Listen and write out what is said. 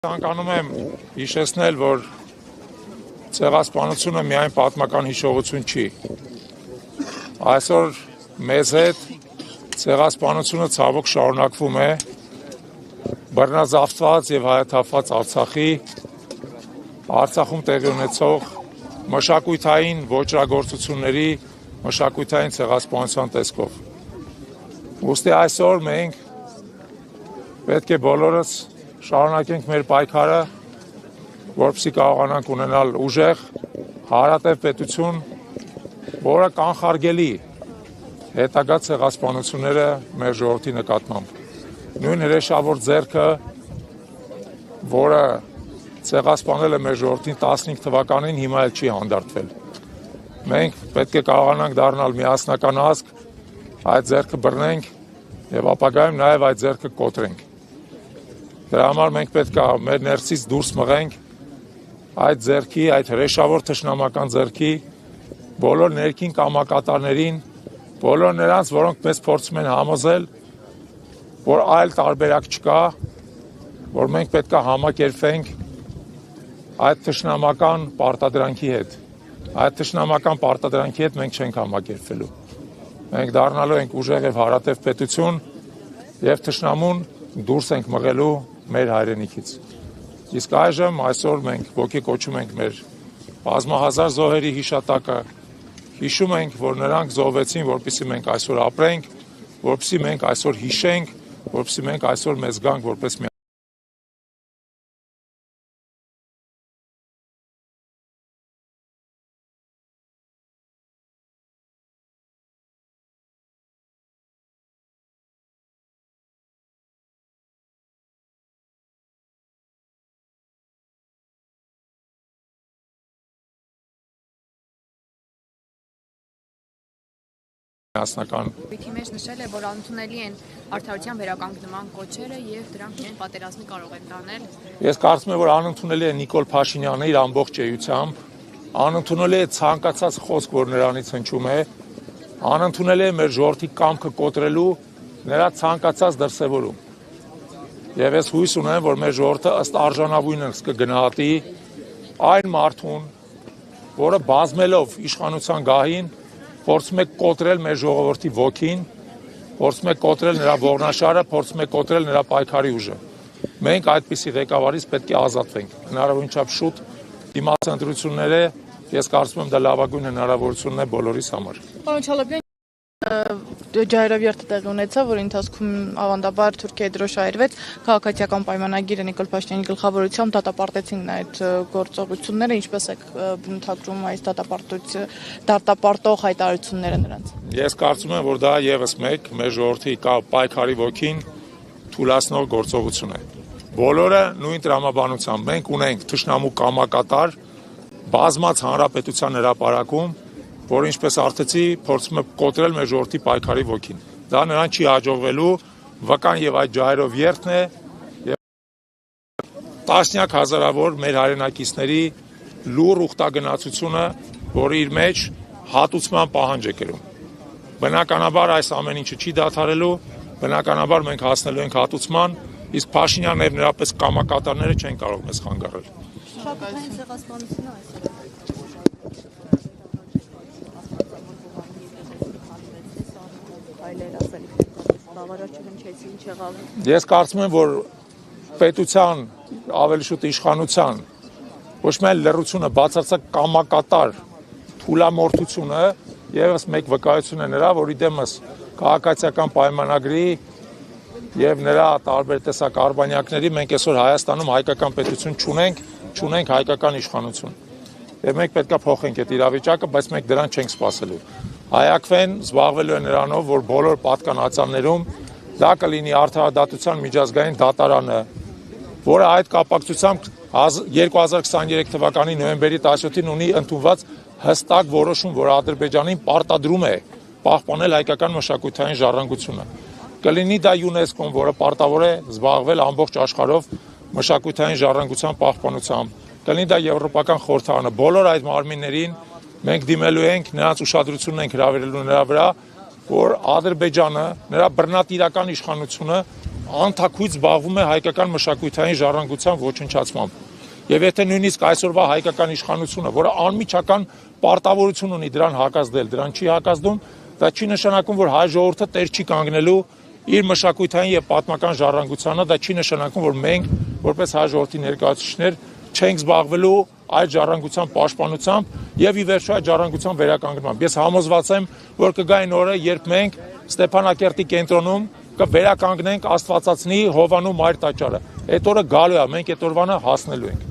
Ցանկանում եմ հիշեցնել, որ ցեղասպանությունը միայն պատմական հիշողություն չի։ Այսօր մեզ հետ ցեղասպանությունը ցավոք շարունակվում է բռնազավթված եւ հայաթափված Արցախում տեղի ունեցող մշակութային ոճրագործությունների, մշակութային ցեղասպանության տեսքով։ Ուստի այսօր մենք պետք է բոլորս շարունակենք մեր պայքարը, որպեսզի կարողանանք ունենալ ուժեղ, հարատև պետություն, որը կանխարգելի հետագա ցեղասպանությունները մեր ժողովրդի նկատմամբ։ Նույն հրեշավոր ձեռքը, որը ցեղասպանել է մեր ժողովրդին 15 թվականին, հիմա էլ չի հանդարտվել։ Մենք պետք է կարողանանք դառնալ միասնական ազգ, այդ ձեռքը բռնենք եւ ապագայում նաեւ այդ ձեռքը կոտրենք։ Դրա համար մենք պետք է մեր ներսից դուրս մղենք այդ ձեռքի, այդ հրեշավոր թշնամական ձեռքի բոլոր ներքին կամակատարներին, բոլոր նրանց, որոնք մեզ փորձում են համոզել, որ այլ տարբերակ չկա, որ մենք պետք է համակերպվենք այդ թշնամական պարտադրանքի հետ։ Այդ թշնամական պարտադրանքի հետ մենք չենք համակերպվելու։ Մենք դառնալու ենք ուժեղ եւ հարատև պետություն եւ թշնամուն դուրս ենք մղելու մեր հայրենիքից։ Իսկ այսօր մենք ոգեկոչում ենք մեր բազմահազար զոհերի հիշատակը, հիշում ենք, որ նրանք զոհվեցին, որպեսզի մենք այսօր ապրենք, որպեսզի մենք այսօր հիշենք, որպեսզի մենք այսօր մեզ գանք որպես մի միասնական։ Պիտի մեջ նշել է, որ անընդունելի են արդարության վերականգնման կոչերը եւ դրանք միայն պատերազմի կարող են տանել։ Ես կարծում եմ, որ անընդունելի է Նիկոլ Փաշինյանը իր ամբողջ էությամբ, անընդունելի է ցանկացած խոսք, որ նրանից հնչում է, անընդունելի է մեր ժողովրդի կամքը կոտրելու նրա ցանկացած դրսևորում։ Եվ ես հույս ունեմ, որ մեր ժողովուրդը ըստ արժանավույնս կգնահատի այն մարդուն, որը բազմելով իշխանության գահին փորձում է կոտրել մեր ժողովրդի ոգին, փորձում է կոտրել նրա ողնաշարը, փորձում է կոտրել նրա պայքարի ուժը։ Մենք այդպիսի ղեկավարից պետք է ազատվենք։ Հնարավորին չափ շուտ դիմաց ընտրությունները, ես կարծում եմ դա լավագույն հնարավորությունն է բոլորիս համար։ Պարոն Չալաբյան, ջահելավերթը տեղի ունեցավ, որի ընթացքում ավանդաբար Թուրքիայի դրոշայրվեց քաղաքացիական պայմանագիրը Նիկոլ Փաշինյանի գլխավորությամբ դատապարտեցին այդ գործողությունները, ինչպես է բնութագրում այս դատապարտող հայտարարությունները նրանց։ Ես կարծում եմ, որ դա եւս մեկ մեր ժողովրդի պայքարի ոգին թուլացնող գործողություն է։ Բոլորը նույն տրամաբանությամբ մենք ունենք թշնամու կամակատար բազմաց հանրապետության հրապարակում, որ ինչպես արդեցի փորձում է կոտրել մեր ժողովրդի պայքարի ոգին։ Դա նրան չի հաջողվելու, վկան եւ այդ ջահերով երթն է եւ տասնյակ հազարավոր մեր հայրենակիցների լուր ուխտագնացությունը, որը իր մեջ հատուցման պահանջ է կրում։ Բնականաբար այս ամեն ինչը չի դադարելու, բնականաբար մենք հասնելու ենք հատուցման, իսկ Փաշինյանն եւ նրա պես կամակատարները չեն կարող մեզ խանգարել։ Շահկային ցեղասպանությունը այսօր Ես կարծում եմ, որ պետության, ավելի շուտ իշխանության, ոչ միայն լռությունը, բացարձակ կամակատար թուլամորթությունը եւս մեկ վկայություն է նրա, որ իդեմս քաղաքացիական պայմանագրի եւ նրա տարբեր տեսակ արբանյակների մենք այսօր Հայաստանում հայկական պետություն չունենք հայկական իշխանություն։ Եվ մենք պետք է փոխենք այդ իրավիճակը, բայց մենք դրան չենք սպասելու։ Հայակվեն զբաղվելու են նրանով, որ բոլոր պատկանացաններում դա կլինի արդարադատության միջազգային դատարանը, որը այդ կապակցությամբ 2023 թվականի նոյեմբերի 17-ին ունի ընդունված հստակ որոշում, որ Ադրբեջանին պարտադրում է պահպանել հայկական մշակութային ժառանգությունը։ Կլինի դա ՅՈՒՆԵՍԿՕ-ն, որը պարտավոր է զբաղվել ամբողջ աշխարհով մշակութային ժառանգության պահպանությամբ։ Կլինի դա Եվրոպական խորհրդարանը, բոլոր այդ մարմիններին մենք դիմելու ենք, նրանց ուշադրությունն ենք հրավիրելու նրա վրա, որ Ադրբեջանը, նրա բռնատիրական իշխանությունը անթաքույց զբաղվում է հայկական մշակութային ժառանգության ոչնչացմամբ։ Եվ եթե նույնիսկ այսօրվա հայկական իշխանությունը, որը անմիջական պարտավորություն ունի դրան հակազդել, դրան չի հակազդում, դա չի նշանակում, որ հայ ժողովուրդը տեր չի կանգնելու իր մշակութային եւ պատմական ժառանգությանը, դա չի նշանակում, որ մենք որպես հայ ժողովրդի ներկայացուցիչներ չենք զբաղվելու այդ ժառանգության պաշտպանությամբ եւ ի վերջո այդ ժառանգության վերականգնմամբ։ Ես համոզված եմ, որ կգա այն օրը, երբ մենք Ստեփանակերտի կենտրոնում կվերականգնենք Աստվածածնի Հովանու մայր տաճարը։ Այդ օրը գալու է, մենք այդ օրվանը հասնելու ենք։